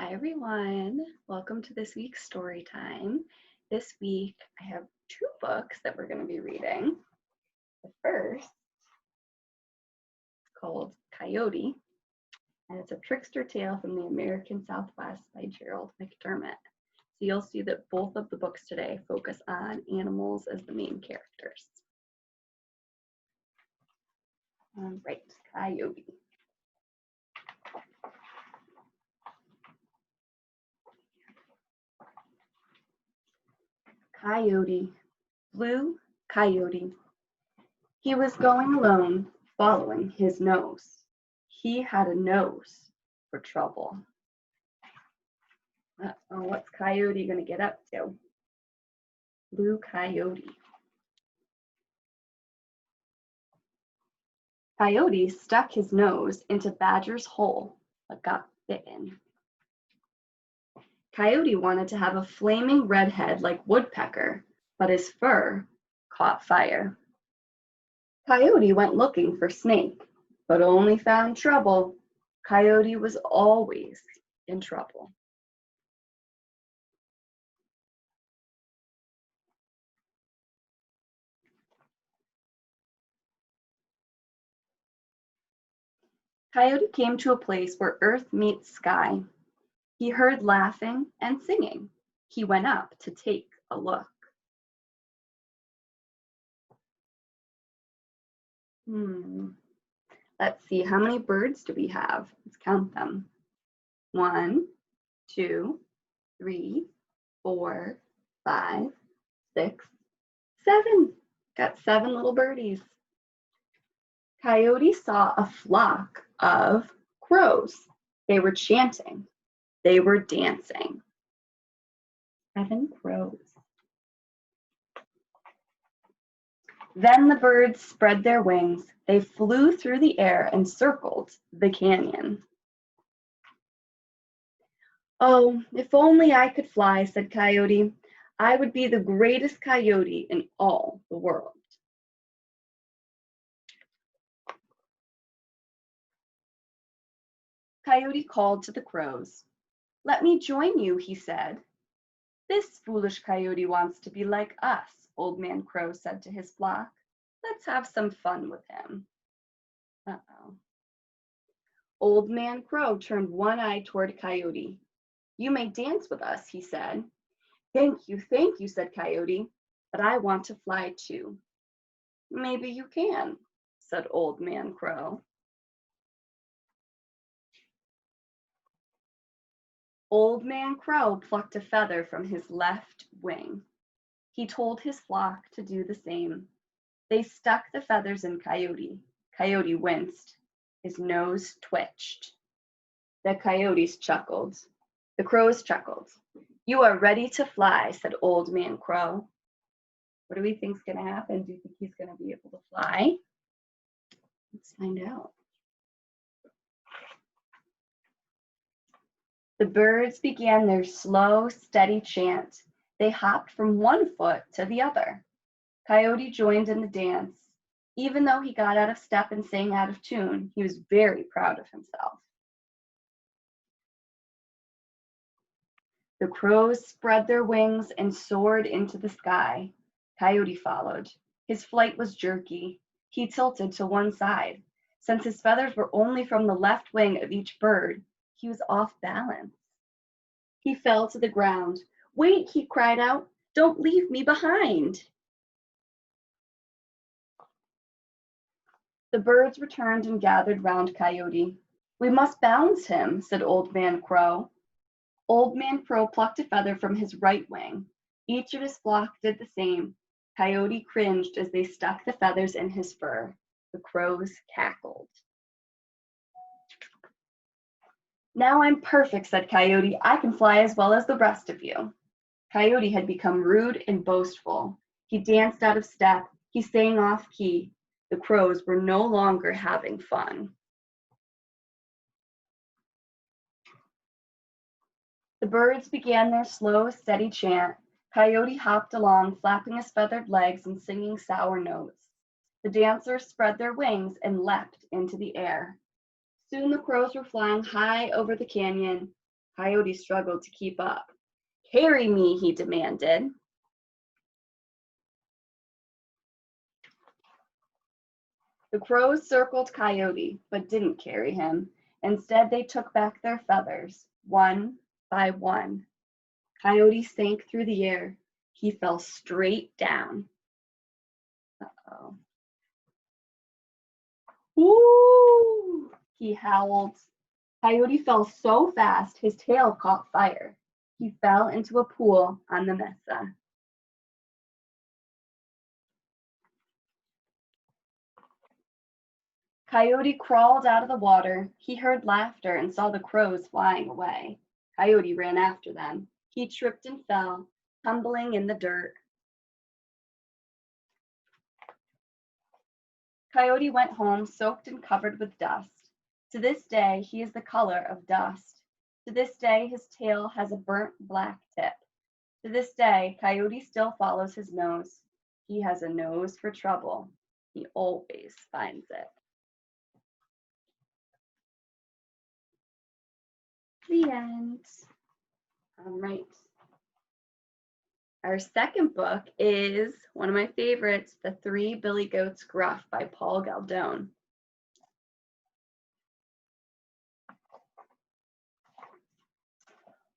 Hi everyone, welcome to this week's story time. This week I have two books that we're going to be reading. The first is called Coyote, and it's a trickster tale from the American Southwest by Gerald McDermott. So you'll see that both of the books today focus on animals as the main characters. All right, Coyote. Coyote, blue coyote. He was going alone, following his nose. He had a nose for trouble. What's Coyote gonna get up to? Blue coyote. Coyote stuck his nose into Badger's hole, but got bitten. Coyote wanted to have a flaming red head like Woodpecker, but his fur caught fire. Coyote went looking for Snake, but only found trouble. Coyote was always in trouble. Coyote came to a place where earth meets sky. He heard laughing and singing. He went up to take a look. Let's see, how many birds do we have? Let's count them. 1, 2, 3, 4, 5, 6, 7. Got 7 little birdies. Coyote saw a flock of crows. They were chanting. They were dancing. 7 crows. Then the birds spread their wings. They flew through the air and circled the canyon. Oh, if only I could fly, said Coyote. I would be the greatest coyote in all the world. Coyote called to the crows. Let me join you, he said. This foolish coyote wants to be like us, Old Man Crow said to his flock. Let's have some fun with him. Uh-oh. Old Man Crow turned one eye toward Coyote. You may dance with us, he said. Thank you, said Coyote, but I want to fly too. Maybe you can, said Old Man Crow. Old Man Crow plucked a feather from his left wing. He told his flock to do the same. They stuck the feathers in Coyote. Coyote winced. His nose twitched. The coyotes chuckled. The crows chuckled. You are ready to fly, said Old Man Crow. What do we think is going to happen? Do you think he's going to be able to fly? Let's find out. The birds began their slow, steady chant. They hopped from one foot to the other. Coyote joined in the dance. Even though he got out of step and sang out of tune, he was very proud of himself. The crows spread their wings and soared into the sky. Coyote followed. His flight was jerky. He tilted to one side. Since his feathers were only from the left wing of each bird, he was off balance. He fell to the ground. Wait, he cried out. Don't leave me behind. The birds returned and gathered round Coyote. We must balance him, said Old Man Crow. Old Man Crow plucked a feather from his right wing. Each of his flock did the same. Coyote cringed as they stuck the feathers in his fur. The crows cackled. Now I'm perfect, said Coyote. I can fly as well as the rest of you. Coyote had become rude and boastful. He danced out of step. He sang off key. The crows were no longer having fun. The birds began their slow, steady chant. Coyote hopped along, flapping his feathered legs and singing sour notes. The dancers spread their wings and leapt into the air. Soon the crows were flying high over the canyon. Coyote struggled to keep up. Carry me, he demanded. The crows circled Coyote, but didn't carry him. Instead, they took back their feathers, one by one. Coyote sank through the air. He fell straight down. Uh-oh. Woo! He howled. Coyote fell so fast, his tail caught fire. He fell into a pool on the mesa. Coyote crawled out of the water. He heard laughter and saw the crows flying away. Coyote ran after them. He tripped and fell, tumbling in the dirt. Coyote went home soaked and covered with dust. To this day, he is the color of dust. To this day, his tail has a burnt black tip. To this day, Coyote still follows his nose. He has a nose for trouble. He always finds it. The end. All right. Our second book is one of my favorites, The Three Billy Goats Gruff by Paul Galdone.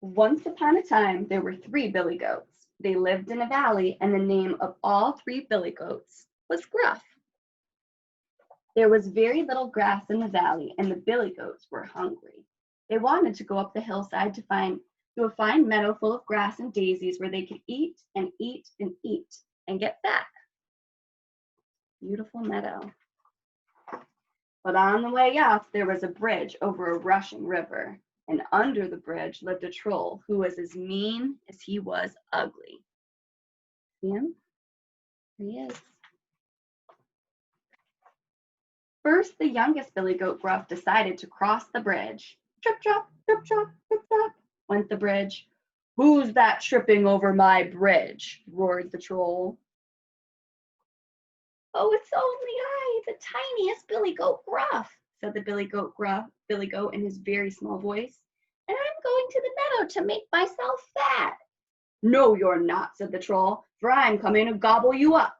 Once upon a time, there were 3 billy goats. They lived in a valley, and the name of all 3 billy goats was Gruff. There was very little grass in the valley, and the billy goats were hungry. They wanted to go up the hillside to a fine meadow full of grass and daisies where they could eat and eat and eat and get fat. Beautiful meadow. But on the way up, there was a bridge over a rushing river, and under the bridge lived a troll who was as mean as he was ugly. See him? Here he is. First, the youngest billy goat Gruff decided to cross the bridge. Trip, trap, trip, trap, trip, trap, went the bridge. Who's that tripping over my bridge? Roared the troll. Oh, it's only I, the tiniest billy goat Gruff, said the billy goat in his very small voice. And I'm going to the meadow to make myself fat. No, you're not, said the troll, for I'm coming to gobble you up.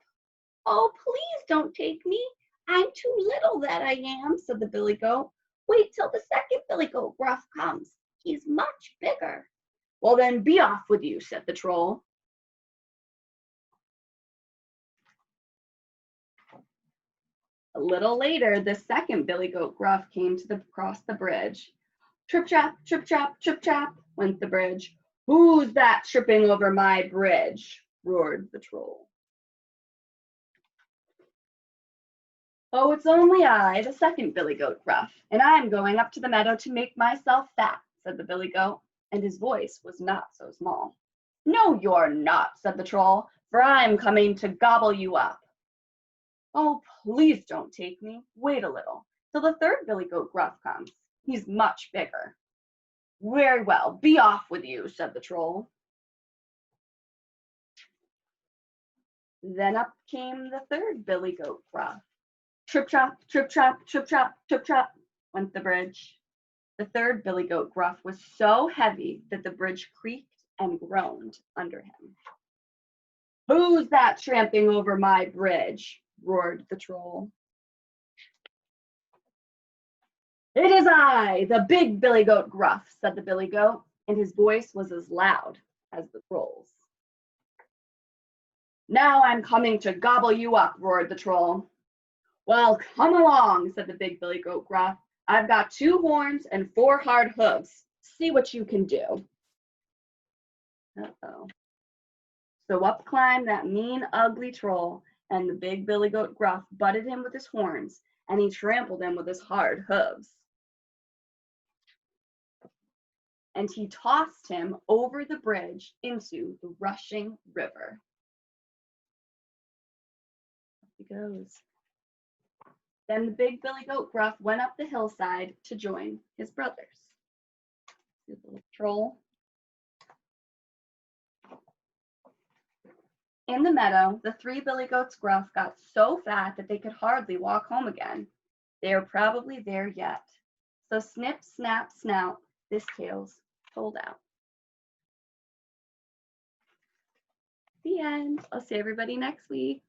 Oh, please don't take me. I'm too little, that I am, said the billy goat. Wait till the second billy goat Gruff comes. He's much bigger. Well, then be off with you, said the troll. A little later, the second billy goat Gruff came to cross the bridge. Trip, trap, trip, trap, trip, trap, went the bridge. Who's that tripping over my bridge? Roared the troll. Oh, it's only I, the second billy goat Gruff, and I'm going up to the meadow to make myself fat, said the billy goat, and his voice was not so small. No, you're not, said the troll, for I'm coming to gobble you up. Oh, please don't take me. Wait a little, till the third billy goat Gruff comes. He's much bigger. Very well, be off with you, said the troll. Then up came the third billy goat Gruff. Trip, trap, trip, trap, trip, trap, trip, trap, went the bridge. The third billy goat Gruff was so heavy that the bridge creaked and groaned under him. Who's that tramping over my bridge? Roared the troll. It is I, the big billy goat Gruff, said the billy goat, and his voice was as loud as the troll's. Now I'm coming to gobble you up, roared the troll. Well, come along, said the big billy goat Gruff. I've got 2 horns and 4 hard hooves. See what you can do. Uh-oh. So up climbed that mean, ugly troll, and the big billy goat Gruff butted him with his horns, and he trampled him with his hard hooves. And he tossed him over the bridge into the rushing river. Up he goes. Then the big billy goat Gruff went up the hillside to join his brothers. The little troll. In the meadow, the 3 billy goats Gruff got so fat that they could hardly walk home again. They are probably there yet. So snip, snap, snout, this tale's sold out. The end. I'll see everybody next week.